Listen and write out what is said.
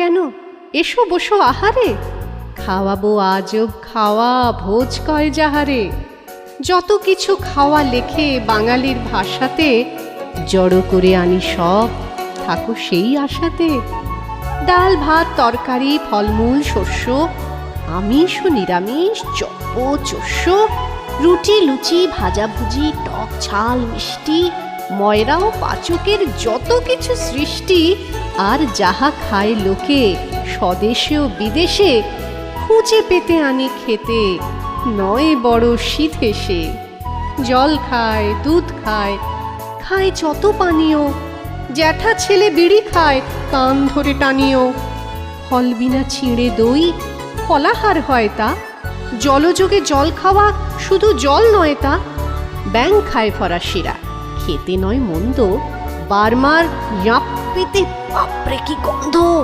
কেন? এসো বসো আহারে, খাওয়াবো আজব খাওয়া ভোজ কয় যাহারে। যত কিছু খাওয়া লেখে বাঙালির ভাষাতে, জড়ো করে আনি সব, থাকো সেই আশাতে। ডাল ভাত তরকারি ফলমূল শস্য, আমিষ ও নিরামিষ চপ্প চস্য, রুটি লুচি ভাজাভুজি টক ঝাল মিষ্টি, ময়রা ও পাচকের যত কিছু সৃষ্টি। আর যাহা খায় লোকে স্বদেশে ও বিদেশে, খুঁজে পেতে আনি খেতে, নয় বড় শীত এসে। জল খায় দুধ খায় খায় যত পানীয়, জ্যাঠা ছেলে বিড়ি খায় কান ধরে টানিও। ফল বিনা ছিঁড়ে দই ফলাহার হয় তা, জলযোগে জল খাওয়া শুধু জল নয় তা। ব্যাং খায় ফরাসিরা খেতে নয় মন্দ, বারমার ইয়াপ পেতে বাপরে কি গন্ধ।